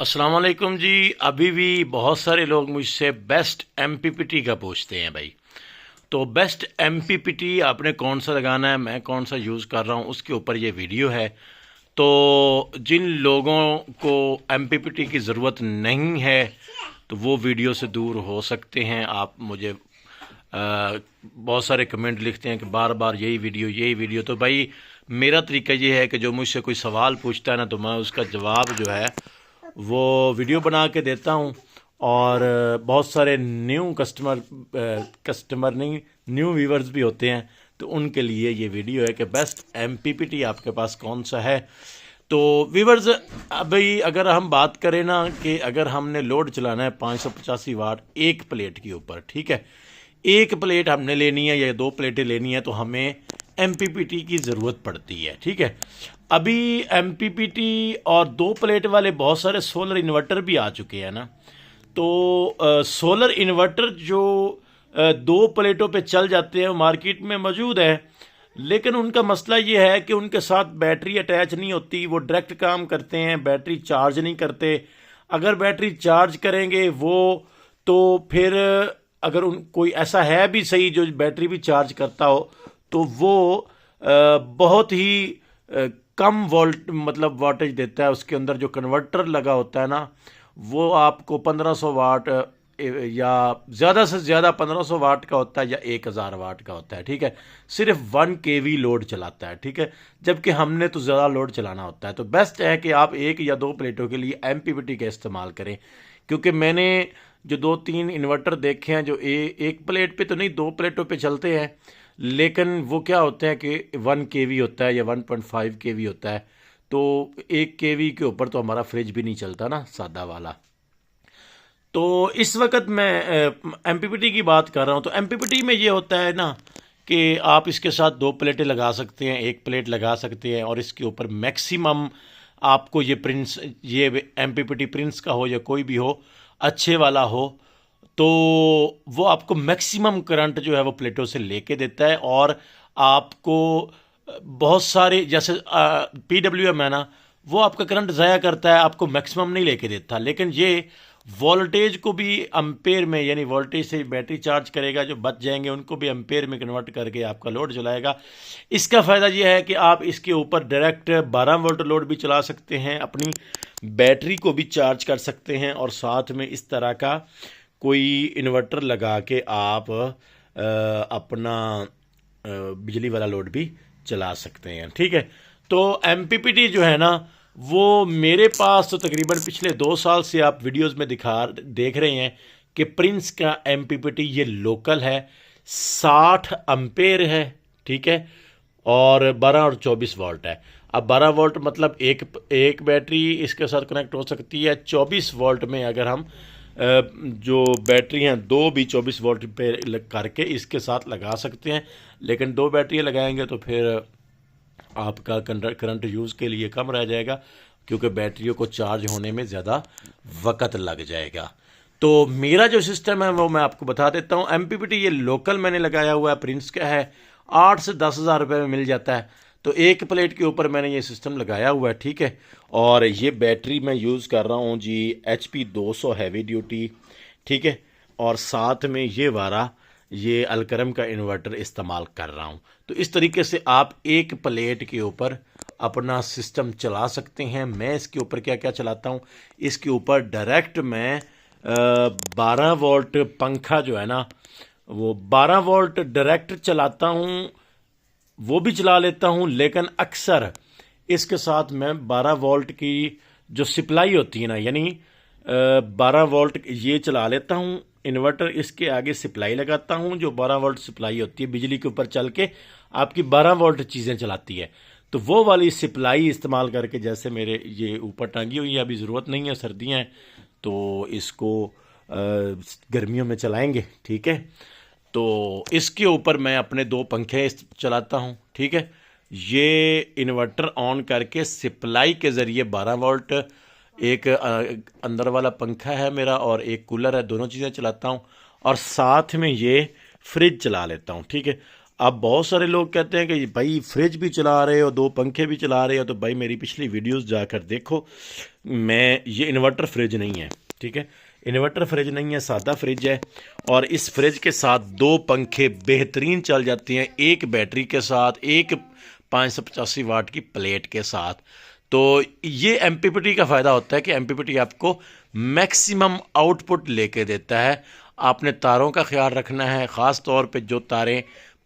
अस्सलाम वालेकुम जी। अभी भी बहुत सारे लोग मुझसे बेस्ट एमपीपीटी का पूछते हैं भाई। तो बेस्ट एमपीपीटी आपने कौन सा लगाना है, मैं कौन सा यूज़ कर रहा हूँ, उसके ऊपर ये वीडियो है। तो जिन लोगों को एमपीपीटी की ज़रूरत नहीं है तो वो वीडियो से दूर हो सकते हैं। आप मुझे बहुत सारे कमेंट लिखते हैं कि बार बार यही वीडियो। तो भाई मेरा तरीका ये है कि जो मुझसे कोई सवाल पूछता है ना, तो मैं उसका जवाब जो है वो वीडियो बना के देता हूँ। और बहुत सारे न्यू कस्टमर नहीं, न्यू व्यूवर्स भी होते हैं, तो उनके लिए ये वीडियो है कि बेस्ट एमपीपीटी आपके पास कौन सा है। तो व्यूवर्स, अभी अगर हम बात करें ना कि अगर हमने लोड चलाना है 585 वाट एक प्लेट के ऊपर, ठीक है, एक प्लेट हमने लेनी है या दो प्लेटें लेनी है, तो हमें एमपीपीटी की ज़रूरत पड़ती है। ठीक है, अभी एमपीपीटी और दो प्लेट वाले बहुत सारे सोलर इन्वर्टर भी आ चुके हैं ना। तो सोलर इन्वर्टर जो दो प्लेटों पे चल जाते हैं वो मार्केट में मौजूद है, लेकिन उनका मसला ये है कि उनके साथ बैटरी अटैच नहीं होती। वो डायरेक्ट काम करते हैं, बैटरी चार्ज नहीं करते। अगर बैटरी चार्ज करेंगे वो, तो फिर अगर उन कोई ऐसा है भी सही जो बैटरी भी चार्ज करता हो, तो वो बहुत ही कम वोल्ट मतलब वाटेज देता है। उसके अंदर जो कन्वर्टर लगा होता है ना, वो आपको 1500 वाट या ज़्यादा से ज़्यादा 1500 वाट का होता है या 1000 वाट का होता है। ठीक है, सिर्फ 1 kV लोड चलाता है। ठीक है, जबकि हमने तो ज़्यादा लोड चलाना होता है। तो बेस्ट है कि आप एक या दो प्लेटों के लिए एमपीपीटी का इस्तेमाल करें, क्योंकि मैंने जो दो तीन इन्वर्टर देखे हैं जो एक प्लेट पे तो नहीं, दो प्लेटों पे चलते हैं, लेकिन वो क्या होते हैं कि 1 kV होता है या 1.5 kV होता है। तो 1 kV के ऊपर तो हमारा फ्रिज भी नहीं चलता ना, सादा वाला। तो इस वक्त मैं एमपीपीटी की बात कर रहा हूँ। तो एमपीपीटी में ये होता है ना कि आप इसके साथ दो प्लेटें लगा सकते हैं, एक प्लेट लगा सकते हैं, और इसके ऊपर मैक्सिमम आपको ये एमपीपीटी प्रिंस का हो या कोई भी हो, अच्छे वाला हो, तो वो आपको मैक्सिमम करंट जो है वो प्लेटों से लेके देता है। और आपको बहुत सारे जैसे पीडब्ल्यूएम है ना, वो आपका करंट ज़ाया करता है, आपको मैक्सिमम नहीं लेके देता। लेकिन ये वोल्टेज को भी एम्पेयर में, यानी वोल्टेज से बैटरी चार्ज करेगा, जो बच जाएंगे उनको भी एम्पेयर में कन्वर्ट करके आपका लोड चलाएगा। इसका फ़ायदा ये है कि आप इसके ऊपर डायरेक्ट 12 वोल्ट लोड भी चला सकते हैं, अपनी बैटरी को भी चार्ज कर सकते हैं, और साथ में इस तरह का कोई इन्वर्टर लगा के आप अपना बिजली वाला लोड भी चला सकते हैं। ठीक है, तो एमपीपीटी जो है ना, वो मेरे पास तो तकरीबन पिछले 2 साल से आप वीडियोस में देख रहे हैं कि प्रिंस का एमपीपीटी ये लोकल है, 60 एम्पेयर है। ठीक है, और 12 और 24 वोल्ट है। अब 12 वोल्ट मतलब एक बैटरी इसके साथ कनेक्ट हो सकती है। 24 वोल्ट में अगर हम जो बैटरी हैं दो भी 24 वोल्ट पे करके इसके साथ लगा सकते हैं, लेकिन दो बैटरी लगाएंगे तो फिर आपका करंट यूज़ के लिए कम रह जाएगा, क्योंकि बैटरियों को चार्ज होने में ज़्यादा वक्त लग जाएगा। तो मेरा जो सिस्टम है वो मैं आपको बता देता हूँ। एमपीपीटी ये लोकल मैंने लगाया हुआ है, प्रिंस का है, 8 से 10 हज़ार रुपये में मिल जाता है। तो एक प्लेट के ऊपर मैंने ये सिस्टम लगाया हुआ है। ठीक है, और ये बैटरी मैं यूज़ कर रहा हूँ जी HP 200 हैवी ड्यूटी। ठीक है, और साथ में ये अलकरम का इन्वर्टर इस्तेमाल कर रहा हूँ। तो इस तरीके से आप एक प्लेट के ऊपर अपना सिस्टम चला सकते हैं। मैं इसके ऊपर क्या क्या चलाता हूँ, इसके ऊपर डायरेक्ट मैं 12 वोल्ट पंखा जो है ना, वो 12 वोल्ट डायरेक्ट चलाता हूँ, वो भी चला लेता हूँ। लेकिन अक्सर इसके साथ मैं 12 वोल्ट की जो सप्लाई होती है ना, यानी 12 वोल्ट ये चला लेता हूँ। इन्वर्टर इसके आगे सप्लाई लगाता हूँ, जो 12 वोल्ट सप्लाई होती है, बिजली के ऊपर चल के आपकी 12 वोल्ट चीज़ें चलाती है। तो वो वाली सप्लाई इस्तेमाल करके, जैसे मेरे ये ऊपर टांगी हुई है, अभी ज़रूरत नहीं है, सर्दियाँ हैं, तो इसको गर्मियों में चलाएंगे। ठीक है, तो इसके ऊपर मैं अपने दो पंखे चलाता हूँ। ठीक है, ये इन्वर्टर ऑन करके सप्लाई के ज़रिए 12 वोल्ट, एक अंदर वाला पंखा है मेरा और एक कूलर है, दोनों चीज़ें चलाता हूँ, और साथ में ये फ्रिज चला लेता हूँ। ठीक है, अब बहुत सारे लोग कहते हैं कि भाई फ्रिज भी चला रहे हो, 2 पंखे भी चला रहे हो, तो भाई मेरी पिछली वीडियोस जाकर देखो। मैं ये इन्वर्टर फ्रिज नहीं है, ठीक है, इन्वर्टर फ्रिज नहीं है, सादा फ्रिज है। और इस फ्रिज के साथ 2 पंखे बेहतरीन चल जाते हैं, एक बैटरी के साथ, एक 585 वाट की प्लेट के साथ। तो ये एमपीपीटी का फ़ायदा होता है कि एमपीपीटी आपको मैक्सिमम आउटपुट लेके देता है। आपने तारों का ख्याल रखना है, ख़ास तौर पे जो तारें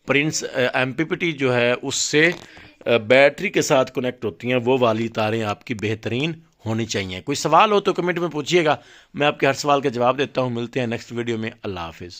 प्रिंस एमपीपीटी जो है उससे बैटरी के साथ कनेक्ट होती हैं, वो वाली तारें आपकी बेहतरीन होनी चाहिए। कोई सवाल हो तो कमेंट में पूछिएगा, मैं आपके हर सवाल का जवाब देता हूँ। मिलते हैं नेक्स्ट वीडियो में। अल्लाह हाफिज़।